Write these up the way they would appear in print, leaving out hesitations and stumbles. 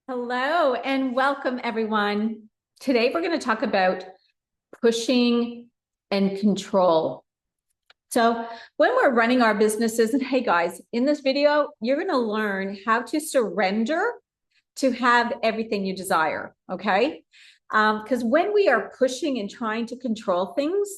Hello and welcome, everyone. Today, we're going to talk about pushing and control. So, when we're running our businesses, and hey, guys, in this video, you're going to learn how to surrender to have everything you desire. Okay. Because when we are pushing and trying to control things,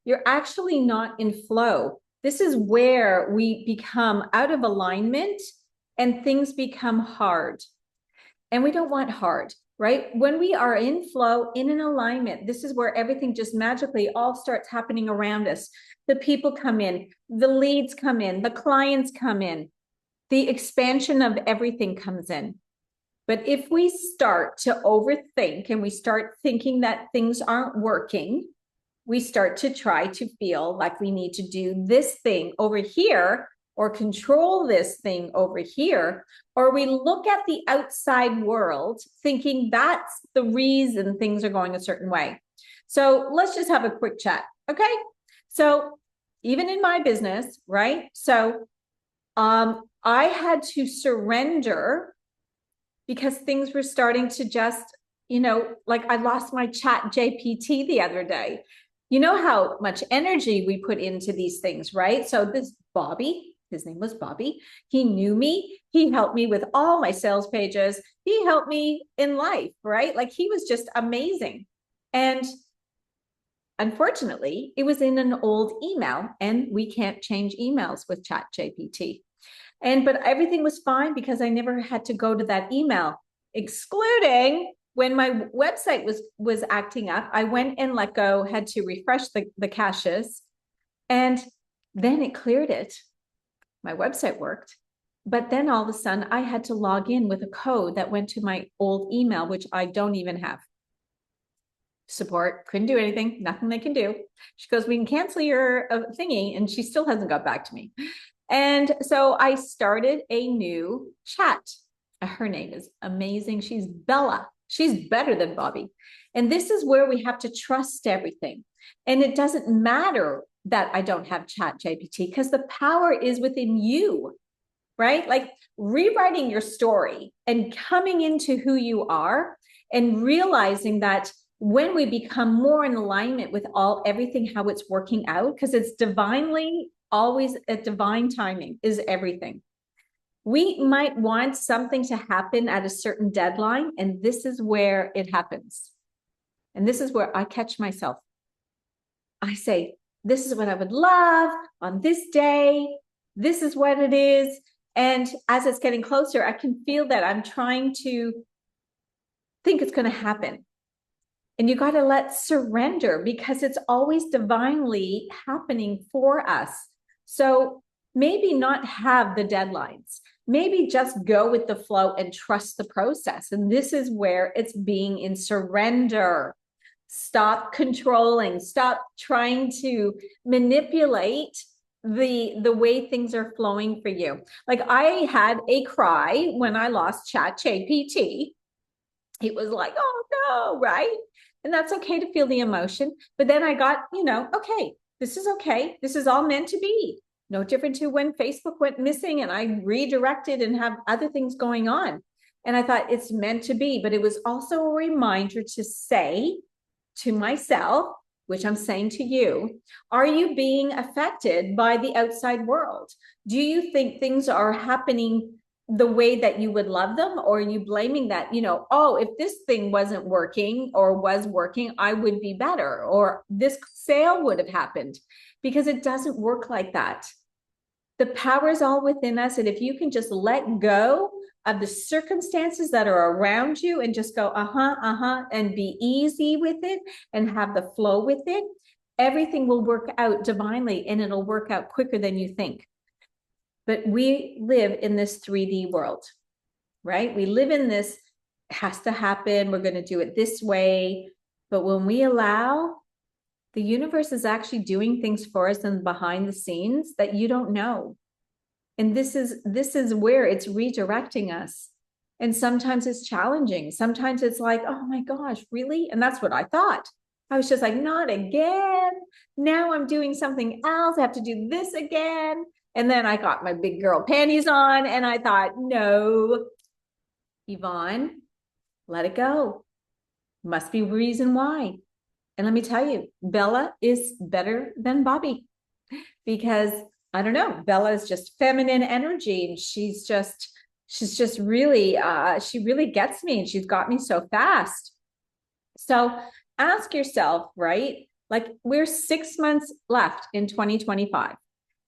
you're actually not in flow. This is where we become out of alignment and things become hard. And we don't want hard, right? When we are in flow, in an alignment, this is where everything just magically all starts happening around us. The people come in, the leads come in, the clients come in, the expansion of everything comes in. But if we start to overthink and we start thinking that things aren't working, we start to try to feel like we need to do this thing over here or control this thing over here, or we look at the outside world thinking that's the reason things are going a certain way. So let's just have a quick chat. Okay. So even in my business, right? So I had to surrender because things were starting to just, like I lost my chat GPT the other day. You know how much energy we put into these things, right? So this Bobby, his name was Bobby. He knew me. He helped me with all my sales pages. He helped me in life, right? Like he was just amazing. And unfortunately, it was in an old email and we can't change emails with chat GPT. But everything was fine because I never had to go to that email, excluding when my website was acting up. I went and let go, had to refresh the caches, and then it cleared it. My website worked. But then all of a sudden, I had to log in with a code that went to my old email, which I don't even have. Support couldn't do anything, nothing they can do. She goes, we can cancel your thingy, and she still hasn't got back to me. And so I started a new chat. Her name is amazing. She's Bella. She's better than Bobby. And this is where we have to trust everything. And it doesn't matter that I don't have chat GPT because the power is within you, right? Like rewriting your story and coming into who you are and realizing that when we become more in alignment with everything, how it's working out, because it's divinely always at divine timing is everything. We might want something to happen at a certain deadline, and this is where it happens. And this is where I catch myself. I say, this is what I would love on this day. This is what it is. And as it's getting closer, I can feel that I'm trying to think it's going to happen. And you got to let surrender because it's always divinely happening for us. So maybe not have the deadlines, maybe just go with the flow and trust the process. And this is where it's being in surrender. Stop controlling, stop trying to manipulate the way things are flowing for you. Like I had a cry when I lost chat GPT. It was like, oh no, right? And that's okay to feel the emotion. But then I got, okay, this is okay. This is all meant to be. No different to when Facebook went missing and I redirected and have other things going on. And I thought it's meant to be. But it was also a reminder to say to myself, which I'm saying to you, are you being affected by the outside world? Do you think things are happening the way that you would love them, or are you blaming that, oh, if this thing wasn't working or was working, I would be better, or this sale would have happened? Because it doesn't work like that. The power is all within us. And if you can just let go of the circumstances that are around you and just go, and be easy with it and have the flow with it, everything will work out divinely and it'll work out quicker than you think. But we live in this 3D world, right? We live in this, it has to happen. We're going to do it this way. But when we allow, the universe is actually doing things for us and behind the scenes that you don't know. And this is where it's redirecting us. And sometimes it's challenging. Sometimes it's like, oh my gosh, really? And that's what I thought. I was just like, not again. Now I'm doing something else. I have to do this again. And then I got my big girl panties on and I thought, no, Yvonne, let it go. Must be reason why. And let me tell you, Bella is better than Bobby because I don't know, Bella is just feminine energy and she's just really, she really gets me and she's got me so fast. So ask yourself, right? Like we're 6 months left in 2025.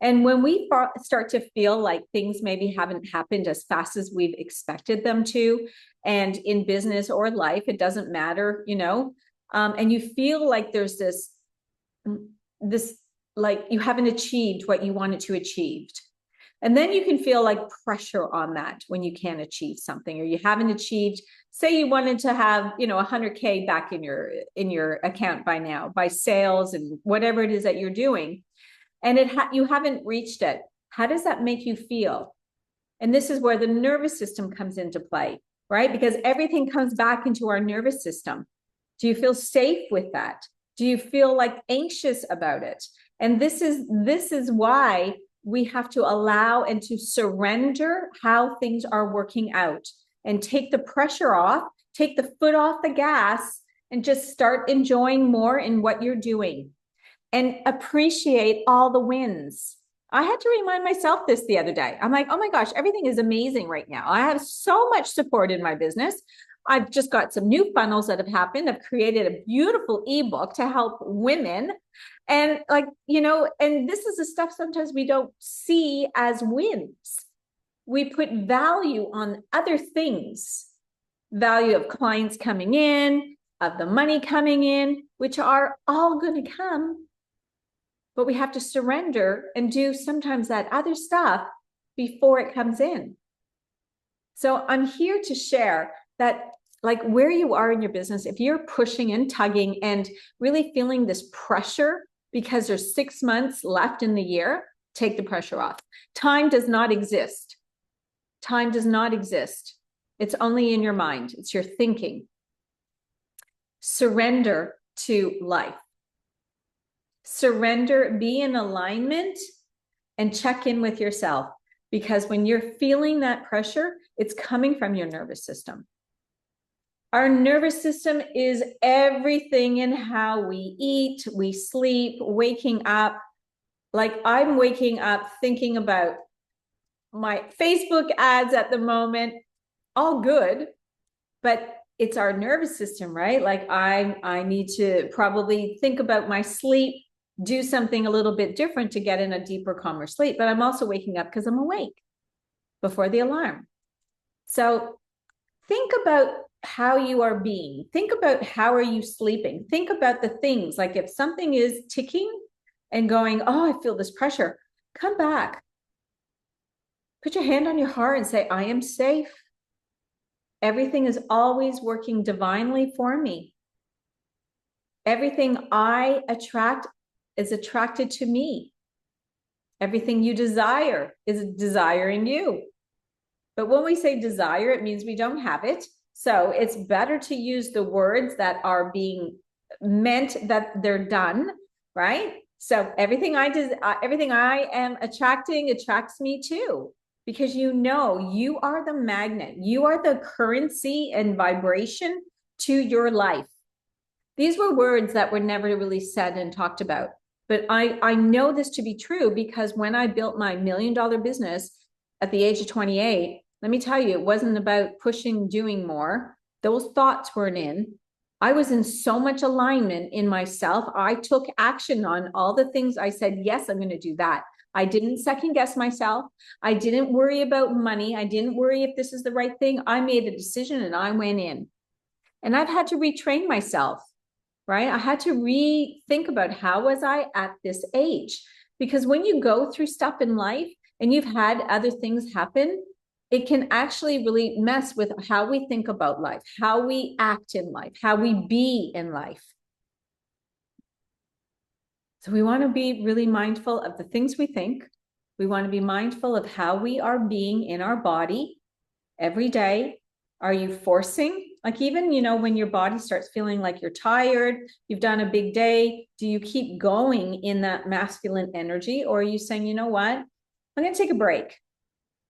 And when we start to feel like things maybe haven't happened as fast as we've expected them to, and in business or life, it doesn't matter, and you feel like there's this like you haven't achieved what you wanted to achieve. And then you can feel like pressure on that when you can't achieve something or you haven't achieved, say you wanted to have, 100K back in your account by now, by sales and whatever it is that you're doing. And you haven't reached it. How does that make you feel? And this is where the nervous system comes into play, right? Because everything comes back into our nervous system. Do you feel safe with that? Do you feel like anxious about it? And this is why we have to allow and to surrender how things are working out and take the pressure off, take the foot off the gas, and just start enjoying more in what you're doing and appreciate all the wins. I had to remind myself this the other day. I'm like, oh my gosh, everything is amazing right now. I have so much support in my business. I've just got some new funnels that have happened. I've created a beautiful ebook to help women. And and this is the stuff sometimes we don't see as wins. We put value on other things, value of clients coming in, of the money coming in, which are all going to come. But we have to surrender and do sometimes that other stuff before it comes in. So I'm here to share that, like where you are in your business, if you're pushing and tugging and really feeling this pressure because there's 6 months left in the year, take the pressure off. Time does not exist. Time does not exist. It's only in your mind. It's your thinking. Surrender to life. Surrender, be in alignment, and check in with yourself. Because when you're feeling that pressure, it's coming from your nervous system. Our nervous system is everything in how we eat, we sleep, waking up. Like I'm waking up thinking about my Facebook ads at the moment, all good, but it's our nervous system, right? Like I need to probably think about my sleep, do something a little bit different to get in a deeper, calmer sleep. But I'm also waking up because I'm awake before the alarm. So think about how you are being. Think about how are you sleeping. Think about the things, like if something is ticking and going, oh, I feel this pressure, come back. Put your hand on your heart and say, I am safe. Everything is always working divinely for me. Everything I attract is attracted to me. Everything you desire is desiring you. But when we say desire, it means we don't have it. So it's better to use the words that are being meant that they're done, right? So everything I am attracting attracts me too, because you are the magnet. You are the currency and vibration to your life. These were words that were never really said and talked about. But I know this to be true because when I built my $1 million business at the age of 28, let me tell you, it wasn't about pushing, doing more. Those thoughts weren't in. I was in so much alignment in myself. I took action on all the things I said, yes, I'm going to do that. I didn't second guess myself. I didn't worry about money. I didn't worry if this is the right thing. I made a decision and I went in. And I've had to retrain myself, right? I had to rethink about how was I at this age? Because when you go through stuff in life and you've had other things happen, it can actually really mess with how we think about life, how we act in life, how we be in life. So we want to be really mindful of the things we think. We want to be mindful of how we are being in our body every day. Are you forcing? Like even, when your body starts feeling like you're tired, you've done a big day, do you keep going in that masculine energy? Or are you saying, you know what? I'm going to take a break.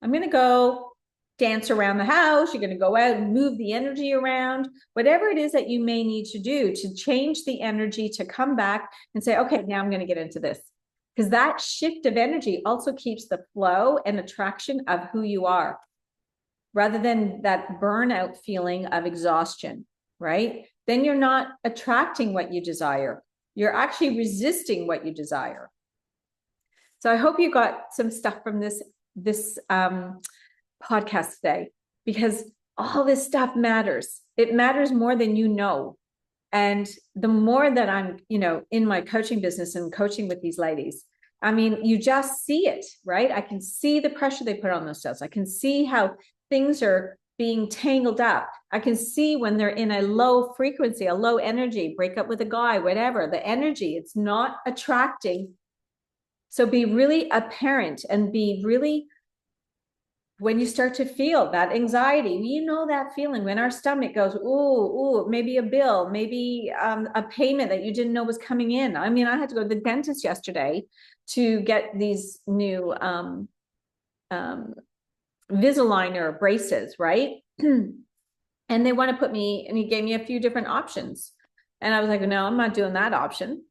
I'm going to go dance around the house. You're going to go out and move the energy around, whatever it is that you may need to do to change the energy, to come back and say, okay, now I'm going to get into this. Because that shift of energy also keeps the flow and attraction of who you are, rather than that burnout feeling of exhaustion, right? Then you're not attracting what you desire. You're actually resisting what you desire. So I hope you got some stuff from this podcast today, because all this stuff matters. It matters more than you know. And the more that I'm, in my coaching business and coaching with these ladies, I mean, you just see it, right? I can see the pressure they put on themselves. I can see how things are being tangled up. I can see when they're in a low frequency, a low energy, break up with a guy, whatever, the energy, it's not attracting. So be really apparent and be really, when you start to feel that anxiety, that feeling when our stomach goes, ooh, maybe a bill, maybe a payment that you didn't know was coming in. I mean, I had to go to the dentist yesterday to get these new Invisalign braces, right? And they want to put me, and he gave me a few different options. And I was like, no, I'm not doing that option.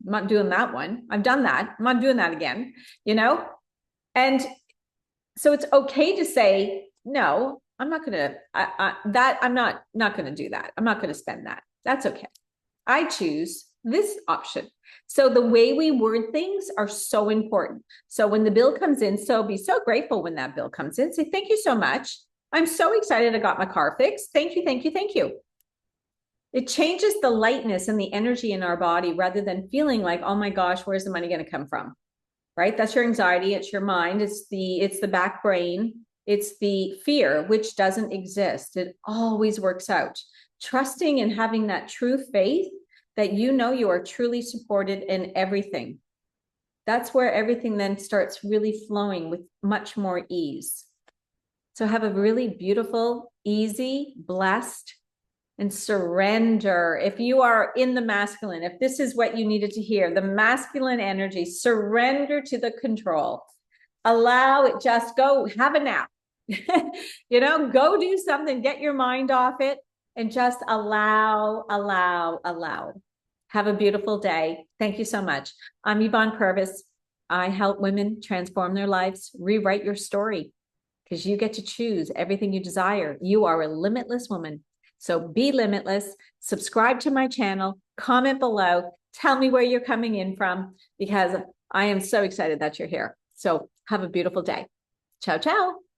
I'm not doing that one. I've done that. I'm not doing that again, And so it's okay to say, no, I'm not going to, I'm not going to do that. I'm not going to spend that. That's okay. I choose this option. So the way we word things are so important. So when the bill comes in, so be so grateful when that bill comes in. Say, thank you so much. I'm so excited I got my car fixed. Thank you, thank you, thank you. It changes the lightness and the energy in our body, rather than feeling like, oh my gosh, where's the money going to come from? Right? That's your anxiety. It's your mind. It's the back brain. It's the fear, which doesn't exist. It always works out. Trusting and having that true faith that you are truly supported in everything. That's where everything then starts really flowing with much more ease. So have a really beautiful, easy, blessed, and surrender. If you are in the masculine, if this is what you needed to hear, the masculine energy, surrender to the control. Allow it, just go have a nap. Go do something, get your mind off it, and just allow. Have a beautiful day. Thank you so much. I'm Yvonne Purvis. I help women transform their lives, rewrite your story, because you get to choose everything you desire. You are a limitless woman. So be limitless. Subscribe to my channel, comment below, tell me where you're coming in from, because I am so excited that you're here. So have a beautiful day. Ciao, ciao.